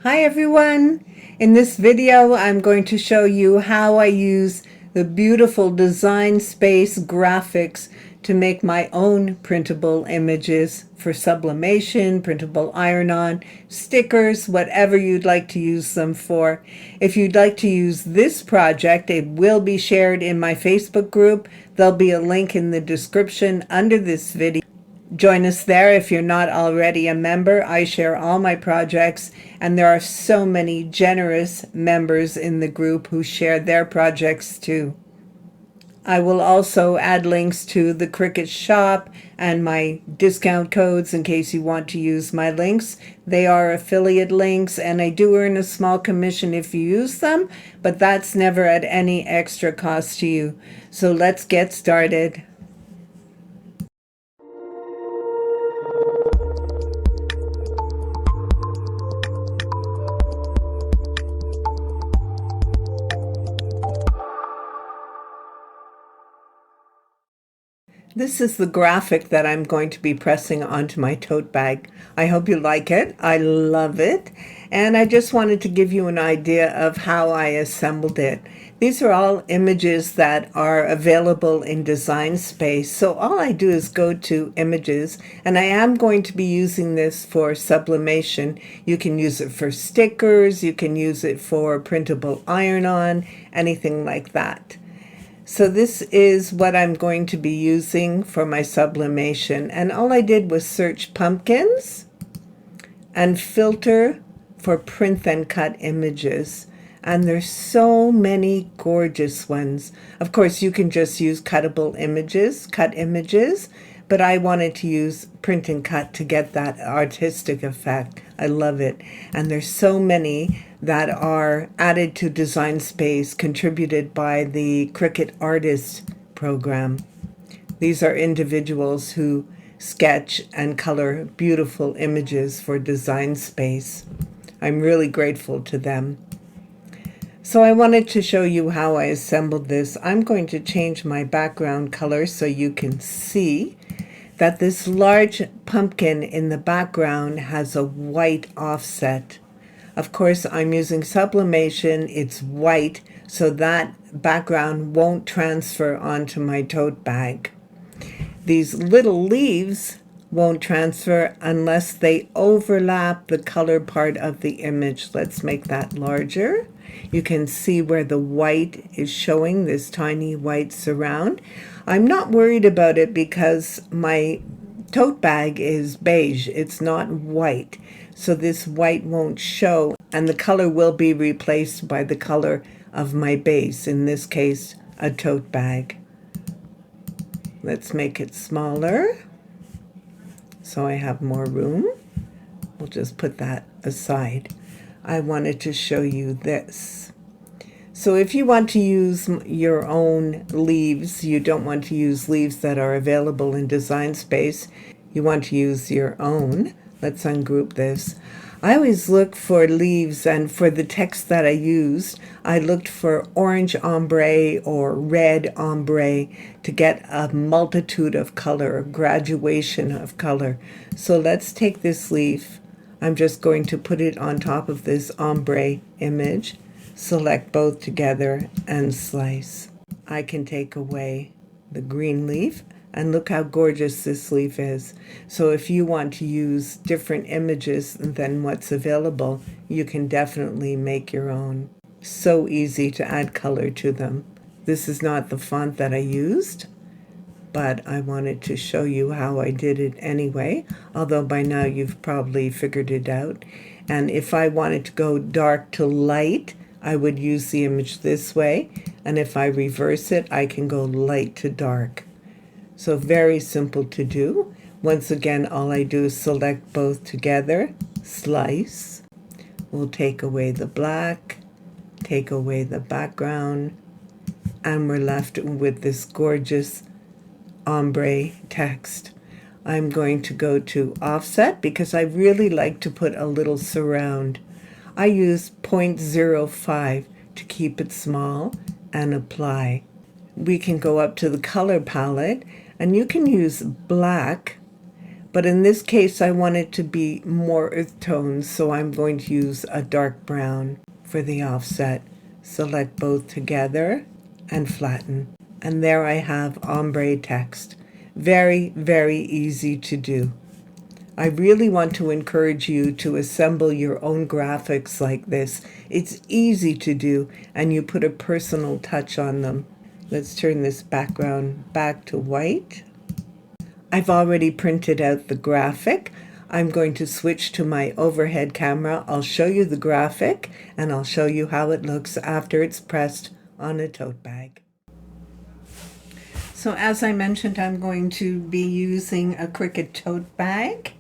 Hi everyone! In this video I'm going to show you how I use the beautiful Design Space graphics to make my own printable images for sublimation, printable iron-on, stickers, whatever you'd like to use them for. If you'd like to use this project, it will be shared in my Facebook group. There'll be a link in the description under this video. Join us there if you're not already a member. I share all my projects, and there are so many generous members in the group who share their projects too. I will also add links to the Cricut shop and my discount codes in case you want to use my links. They are affiliate links, and I do earn a small commission if you use them, but that's never at any extra cost to you. So let's get started. This is the graphic that I'm going to be pressing onto my tote bag. I hope you like it. I love it. And I just wanted to give you an idea of how I assembled it. These are all images that are available in Design Space. So all I do is go to Images, and I am going to be using this for sublimation. You can use it for stickers, you can use it for printable iron-on, anything like that. So this is what I'm going to be using for my sublimation. And all I did was search pumpkins and filter for print and cut images. And there's so many gorgeous ones. Of course, you can just use cuttable images, cut images, but I wanted to use print and cut to get that artistic effect. I love it. And there's so many that are added to Design Space, contributed by the Cricut Artist program. These are individuals who sketch and color beautiful images for Design Space. I'm really grateful to them. So I wanted to show you how I assembled this. I'm going to change my background color so you can see that this large pumpkin in the background has a white offset. Of course, I'm using sublimation. It's white, so that background won't transfer onto my tote bag. These little leaves won't transfer unless they overlap the color part of the image. Let's make that larger. You can see where the white is showing, this tiny white surround. I'm not worried about it because my tote bag is beige. It's not white. So this white won't show, and the color will be replaced by the color of my base, in this case, a tote bag. Let's make it smaller so I have more room. We'll just put that aside. I wanted to show you this. So if you want to use your own leaves, you don't want to use leaves that are available in Design Space, you want to use your own. Let's ungroup this. I always look for leaves, and for the text that I used, I looked for orange ombre or red ombre to get a multitude of color, a graduation of color. So let's take this leaf. I'm just going to put it on top of this ombre image, select both together, and slice. I can take away the green leaf, and look how gorgeous this leaf is. So if you want to use different images than what's available, you can definitely make your own. So easy to add color to them. This is not the font that I used, but I wanted to show you how I did it anyway, although by now you've probably figured it out. And if I wanted to go dark to light, I would use the image this way, and if I reverse it, I can go light to dark. So very simple to do. Once again, all I do is select both together, slice. We'll take away the black, take away the background, and we're left with this gorgeous ombre text. I'm going to go to offset because I really like to put a little surround. I use 0.05 to keep it small and apply. We can go up to the color palette, and you can use black, But in this case, I want it to be more earth tones, so I'm going to use a dark brown for the offset. Select both together and flatten. And there I have ombre text. Very, very easy to do. I really want to encourage you to assemble your own graphics like this. It's easy to do, and you put a personal touch on them. Let's turn this background back to white. I've already printed out the graphic. I'm going to switch to my overhead camera. I'll show you the graphic, and I'll show you how it looks after it's pressed on a tote bag. So as I mentioned, I'm going to be using a Cricut tote bag.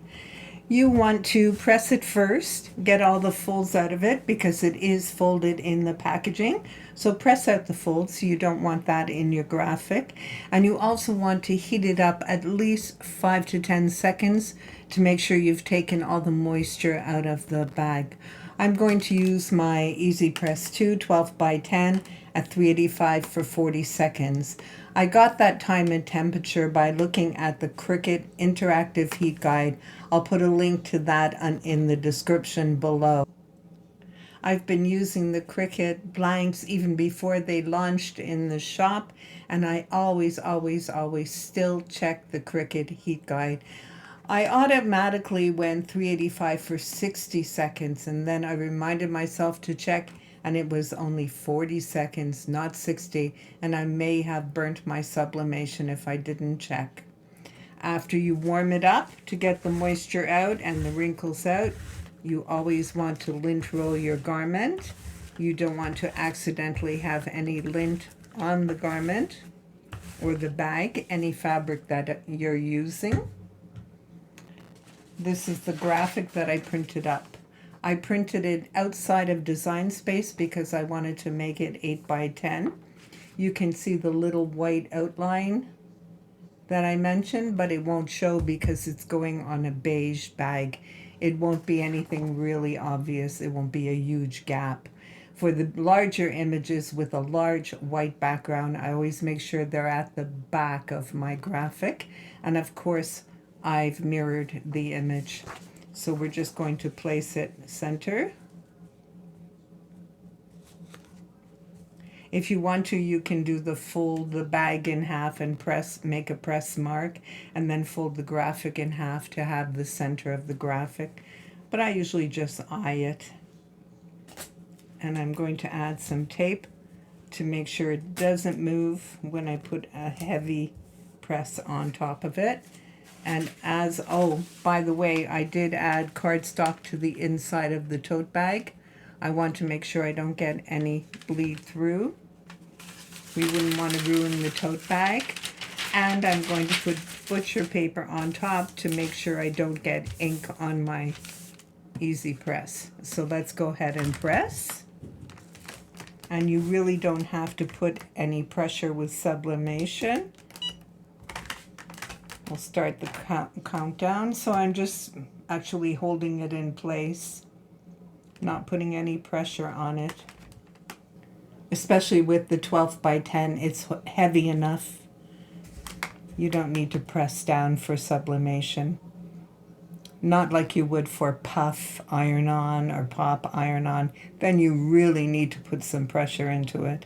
You want to press it first, get all the folds out of it because it is folded in the packaging. So press out the folds, so you don't want that in your graphic. And you also want to heat it up at least 5 to 10 seconds to make sure you've taken all the moisture out of the bag. I'm going to use my Easy Press 2 12 by 10 at 385 for 40 seconds. I got that time and temperature by looking at the Cricut Interactive Heat Guide. I'll put a link to that in the description below. I've been using the Cricut blanks even before they launched in the shop, and I always still check the Cricut Heat Guide. I automatically went 385 for 60 seconds, and then I reminded myself to check, and it was only 40 seconds, not 60, and I may have burnt my sublimation if I didn't check. After you warm it up to get the moisture out and the wrinkles out, you always want to lint roll your garment. You don't want to accidentally have any lint on the garment or the bag, any fabric that you're using. This is the graphic that I printed up. I printed it outside of Design Space because I wanted to make it 8 by 10. You can see the little white outline that I mentioned, but it won't show because it's going on a beige bag. It won't be anything really obvious. It won't be a huge gap. For the larger images with a large white background, I always make sure they're at the back of my graphic. And of course, I've mirrored the image. So we're just going to place it center. If you want to, you can do fold the bag in half and make a press mark, and then fold the graphic in half to have the center of the graphic. But I usually just eye it. And I'm going to add some tape to make sure it doesn't move when I put a heavy press on top of it. And oh, by the way, I did add cardstock to the inside of the tote bag. I want to make sure I don't get any bleed through. We wouldn't want to ruin the tote bag. And I'm going to put butcher paper on top to make sure I don't get ink on my Easy Press. So let's go ahead and press. And you really don't have to put any pressure with sublimation. We'll start the countdown. So I'm just actually holding it in place, not putting any pressure on it. Especially with the 12 by 10, it's heavy enough. You don't need to press down for sublimation. Not like you would for puff iron-on or pop iron-on. Then you really need to put some pressure into it.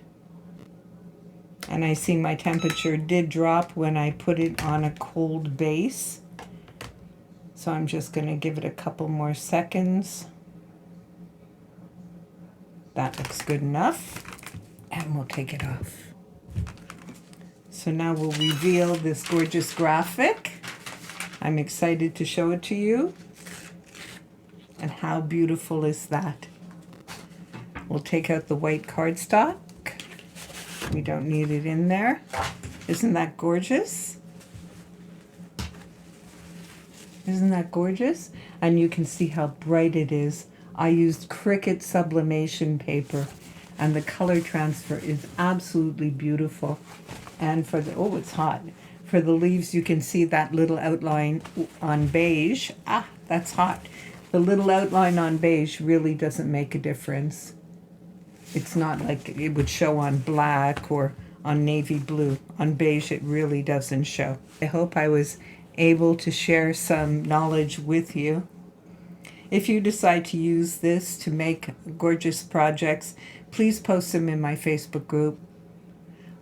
And I see my temperature did drop when I put it on a cold base. So I'm just going to give it a couple more seconds. That looks good enough. And we'll take it off. So now we'll reveal this gorgeous graphic. I'm excited to show it to you. And how beautiful is that? We'll take out the white cardstock. We don't need it in there. Isn't that gorgeous? Isn't that gorgeous? And you can see how bright it is. I used Cricut Sublimation paper, and the color transfer is absolutely beautiful. And for the, oh, it's hot. For the leaves, you can see that little outline on beige. Ah, that's hot. The little outline on beige really doesn't make a difference. It's not like it would show on black or on navy blue. On beige, it really doesn't show. I hope I was able to share some knowledge with you. If you decide to use this to make gorgeous projects, please post them in my Facebook group.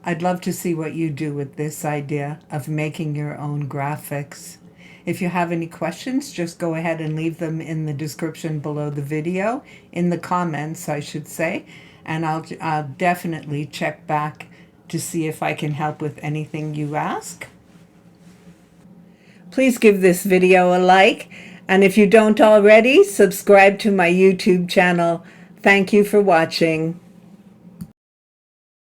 I'd love to see what you do with this idea of making your own graphics. If you have any questions, just go ahead and leave them in the description below the video, in the comments, I should say, and I'll definitely check back to see if I can help with anything you ask. Please give this video a like, and if you don't already, subscribe to my YouTube channel. Thank you for watching.